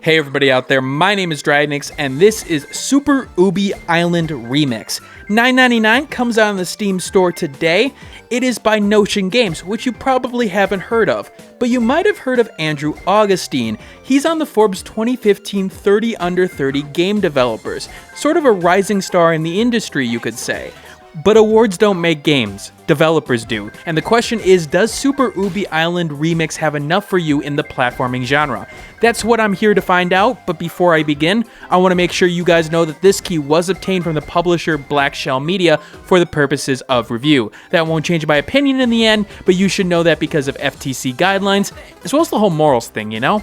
Hey everybody out there, my name is Dragnix, and this is Super Ubie Island Remix. $9.99 comes out on the Steam store today. It is by Notion Games, which you probably haven't heard of, but you might have heard of Andrew Augustine. He's on the Forbes 2015 30 Under 30 game developers, sort of a rising star in the industry, you could say. But awards don't make games, developers do. And the question is, does Super Ubie Island Remix have enough for you in the platforming genre? That's what I'm here to find out, but before I begin, I want to make sure you guys know that this key was obtained from the publisher Black Shell Media for the purposes of review. That won't change my opinion in the end, but you should know that because of FTC guidelines, as well as the whole morals thing, you know?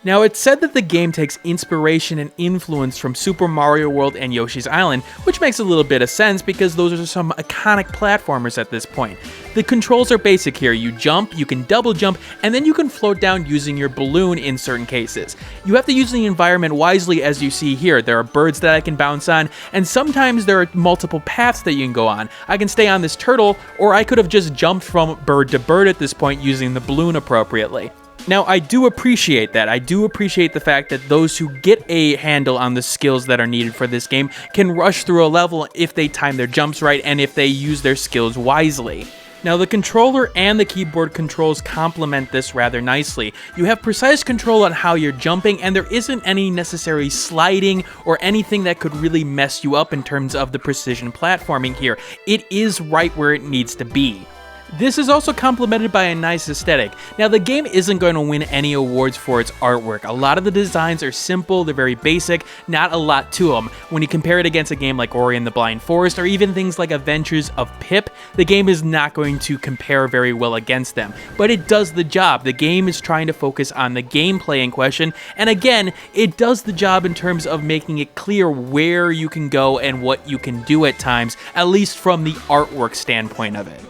Now, it's said that the game takes inspiration and influence from Super Mario World and Yoshi's Island, which makes a little bit of sense because those are some iconic platformers at this point. The controls are basic here. You jump, you can double jump, and then you can float down using your balloon in certain cases. You have to use the environment wisely, as you see here. There are birds that I can bounce on, and sometimes there are multiple paths that you can go on. I can stay on this turtle, or I could have just jumped from bird to bird at this point using the balloon appropriately. Now, I do appreciate that. I do appreciate the fact that those who get a handle on the skills that are needed for this game can rush through a level if they time their jumps right and if they use their skills wisely. Now, the controller and the keyboard controls complement this rather nicely. You have precise control on how you're jumping, and there isn't any necessary sliding or anything that could really mess you up in terms of the precision platforming here. It is right where it needs to be. This is also complemented by a nice aesthetic. Now, the game isn't going to win any awards for its artwork. A lot of the designs are simple, they're very basic, not a lot to them. When you compare it against a game like Ori and the Blind Forest, or even things like Adventures of Pip, the game is not going to compare very well against them. But it does the job. The game is trying to focus on the gameplay in question, and again, it does the job in terms of making it clear where you can go and what you can do at times, at least from the artwork standpoint of it.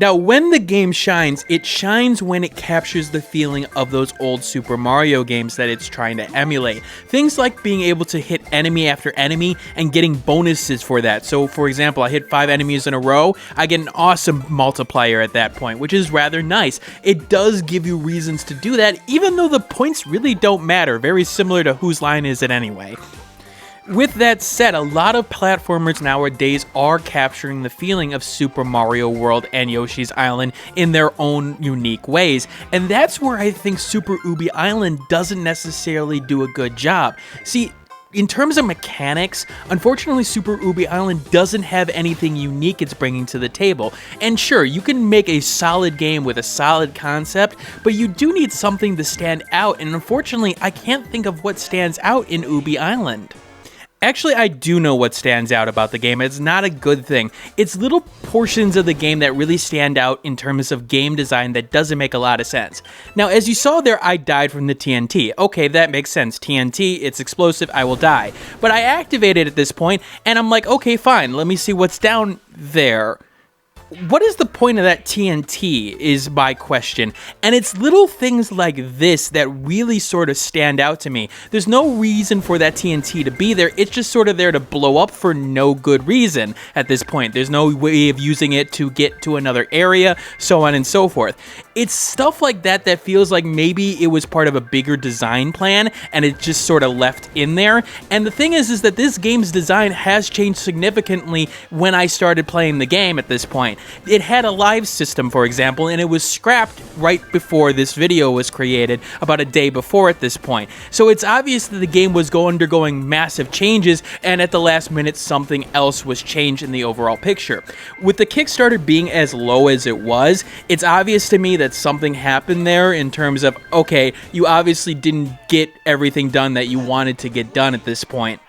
Now, when the game shines, it shines when it captures the feeling of those old Super Mario games that it's trying to emulate. Things like being able to hit enemy after enemy and getting bonuses for that. So, for example, I hit 5 enemies in a row, I get an awesome multiplier at that point, which is rather nice. It does give you reasons to do that, even though the points really don't matter, very similar to whose line is it anyway. With that said, a lot of platformers nowadays are capturing the feeling of Super Mario World and Yoshi's Island in their own unique ways, and that's where I think Super Ubie Island doesn't necessarily do a good job. See, in terms of mechanics, unfortunately Super Ubie Island doesn't have anything unique it's bringing to the table. And sure, you can make a solid game with a solid concept, but you do need something to stand out, and unfortunately I can't think of what stands out in Ubie Island. Actually, I do know what stands out about the game. It's not a good thing. It's little portions of the game that really stand out in terms of game design that doesn't make a lot of sense. Now, as you saw there, I died from the TNT. Okay, that makes sense. TNT, it's explosive, I will die. But I activated at this point, and I'm like, okay, fine, let me see what's down there. What is the point of that TNT is my question, and it's little things like this that really sort of stand out to me. There's no reason for that TNT to be there, it's just sort of there to blow up for no good reason at this point. There's no way of using it to get to another area, so on and so forth. It's stuff like that that feels like maybe it was part of a bigger design plan and it just sort of left in there. And the thing is that this game's design has changed significantly when I started playing the game at this point. It had a live system, for example, and it was scrapped right before this video was created, about a day before at this point. So it's obvious that the game was undergoing massive changes, and at the last minute something else was changed in the overall picture. With the Kickstarter being as low as it was, it's obvious to me that something happened there in terms of, okay, you obviously didn't get everything done that you wanted to get done at this point.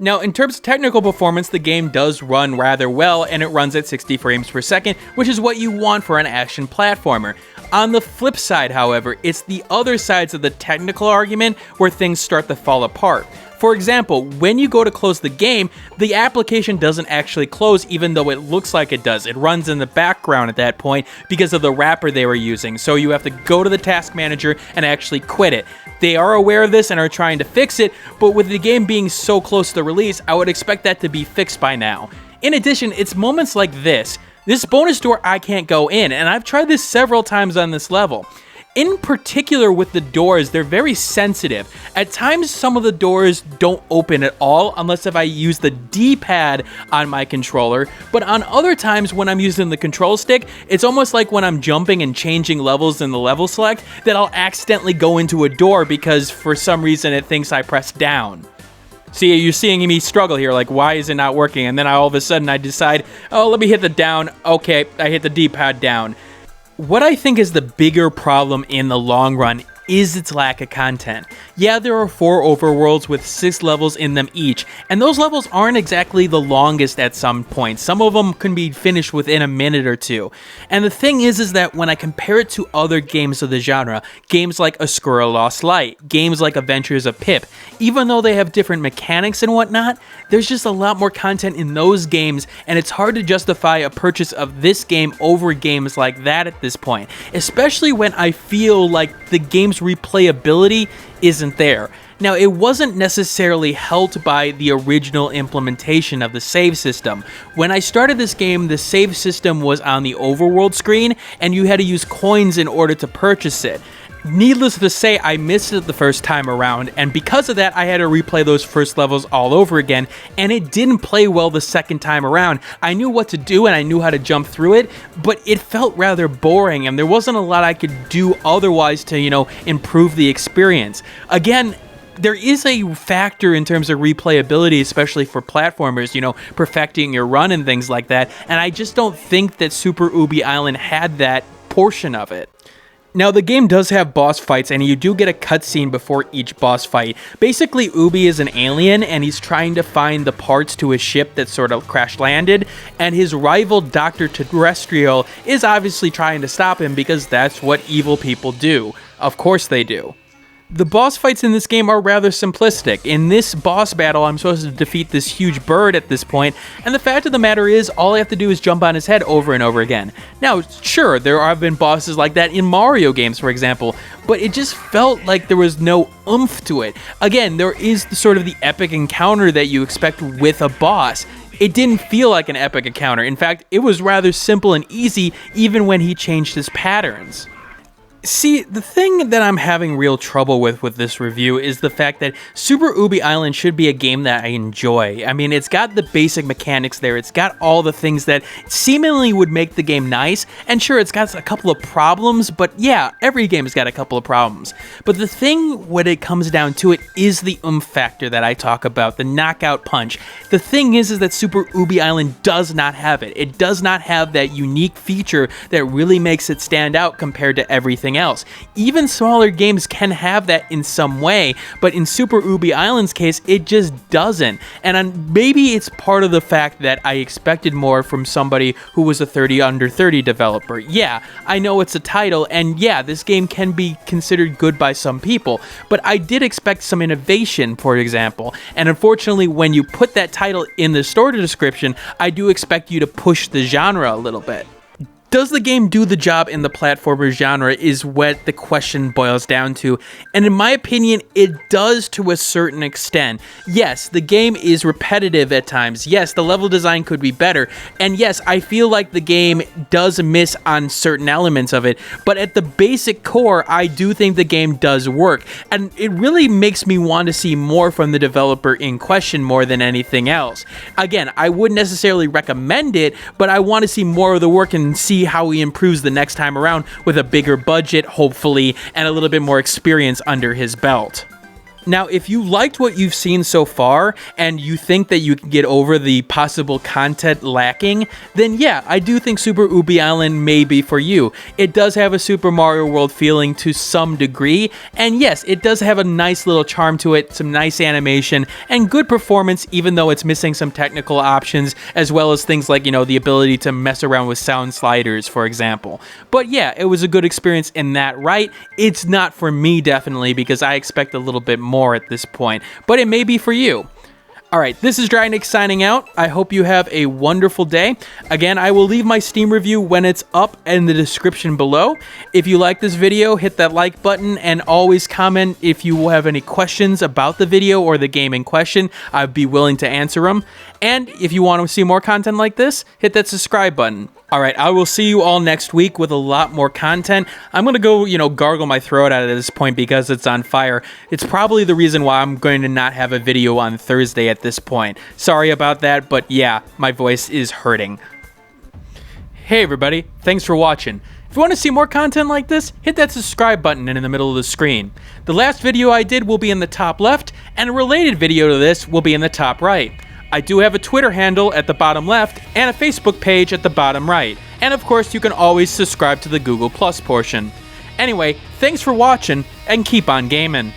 Now, in terms of technical performance, the game does run rather well, and it runs at 60 frames per second, which is what you want for an action platformer. On the flip side, however, it's the other sides of the technical argument where things start to fall apart. For example, when you go to close the game, the application doesn't actually close even though it looks like it does. It runs in the background at that point because of the wrapper they were using, so you have to go to the task manager and actually quit it. They are aware of this and are trying to fix it, but with the game being so close to the release, I would expect that to be fixed by now. In addition, it's moments like this bonus door I can't go in, and I've tried this several times on this level. In particular with the doors, they're very sensitive. At times, some of the doors don't open at all unless if I use the D-pad on my controller, but on other times when I'm using the control stick, it's almost like when I'm jumping and changing levels in the level select that I'll accidentally go into a door because for some reason it thinks I pressed down. See, you're seeing me struggle here, like, why is it not working? And then all of a sudden I decide, oh, let me hit the down. Okay, I hit the D-pad down. What I think is the bigger problem in the long run is its lack of content. Yeah, there are 4 overworlds with 6 levels in them each, and those levels aren't exactly the longest at some points. Some of them can be finished within a minute or two. And the thing is that when I compare it to other games of the genre, games like A Squirrel Lost Light, games like Adventures of Pip, even though they have different mechanics and whatnot, there's just a lot more content in those games, and it's hard to justify a purchase of this game over games like that at this point, especially when I feel like the game's replayability isn't there. Now, it wasn't necessarily helped by the original implementation of the save system. When I started this game, the save system was on the overworld screen, and you had to use coins in order to purchase it. Needless to say, I missed it the first time around, and because of that, I had to replay those first levels all over again, and it didn't play well the second time around. I knew what to do, and I knew how to jump through it, but it felt rather boring, and there wasn't a lot I could do otherwise to, improve the experience. Again, there is a factor in terms of replayability, especially for platformers, perfecting your run and things like that, and I just don't think that Super Ubie Island had that portion of it. Now, the game does have boss fights, and you do get a cutscene before each boss fight. Basically, Ubie is an alien, and he's trying to find the parts to his ship that sort of crash-landed, and his rival, Dr. Terrestrial, is obviously trying to stop him because that's what evil people do. Of course they do. The boss fights in this game are rather simplistic. In this boss battle, I'm supposed to defeat this huge bird at this point, and the fact of the matter is, all I have to do is jump on his head over and over again. Now, sure, there have been bosses like that in Mario games, for example, but it just felt like there was no oomph to it. Again, there is sort of the epic encounter that you expect with a boss. It didn't feel like an epic encounter. In fact, it was rather simple and easy, even when he changed his patterns. See, the thing that I'm having real trouble with this review is the fact that Super Ubie Island should be a game that I enjoy. I mean, it's got the basic mechanics there, it's got all the things that seemingly would make the game nice, and sure, it's got a couple of problems, but yeah, every game's got a couple of problems. But the thing when it comes down to it is the oomph factor that I talk about, the knockout punch. The thing is that Super Ubie Island does not have it. It does not have that unique feature that really makes it stand out compared to everything else. Even smaller games can have that in some way, but in Super Ubie Island's case, it just doesn't. And maybe it's part of the fact that I expected more from somebody who was a 30 under 30 developer. Yeah, I know it's a title, and yeah, this game can be considered good by some people, but I did expect some innovation, for example. And unfortunately, when you put that title in the store description, I do expect you to push the genre a little bit. Does the game do the job in the platformer genre is what the question boils down to, and in my opinion, it does to a certain extent. Yes, the game is repetitive at times. Yes, the level design could be better, and yes, I feel like the game does miss on certain elements of it, but at the basic core, I do think the game does work, and it really makes me want to see more from the developer in question more than anything else. Again, I wouldn't necessarily recommend it, but I want to see more of the work and see how he improves the next time around with a bigger budget, hopefully, and a little bit more experience under his belt. Now, if you liked what you've seen so far, and you think that you can get over the possible content lacking, then yeah, I do think Super Ubie Island may be for you. It does have a Super Mario World feeling to some degree, and yes, it does have a nice little charm to it, some nice animation, and good performance, even though it's missing some technical options, as well as things like, the ability to mess around with sound sliders, for example. But yeah, it was a good experience in that right. It's not for me, definitely, because I expect a little bit more at this point, but it may be for you. Alright, this is Dragnix signing out. I hope you have a wonderful day. Again, I will leave my Steam review when it's up in the description below. If you like this video, hit that like button, and always comment if you have any questions about the video or the game in question. I'd be willing to answer them. And if you want to see more content like this, hit that subscribe button. All right, I will see you all next week with a lot more content. I'm going to go, gargle my throat out at this point because it's on fire. It's probably the reason why I'm going to not have a video on Thursday at this point. Sorry about that, but yeah, my voice is hurting. Hey everybody, thanks for watching. If you want to see more content like this, hit that subscribe button in the middle of the screen. The last video I did will be in the top left, and a related video to this will be in the top right. I do have a Twitter handle at the bottom left and a Facebook page at the bottom right. And of course, you can always subscribe to the Google Plus portion. Anyway, thanks for watching and keep on gaming.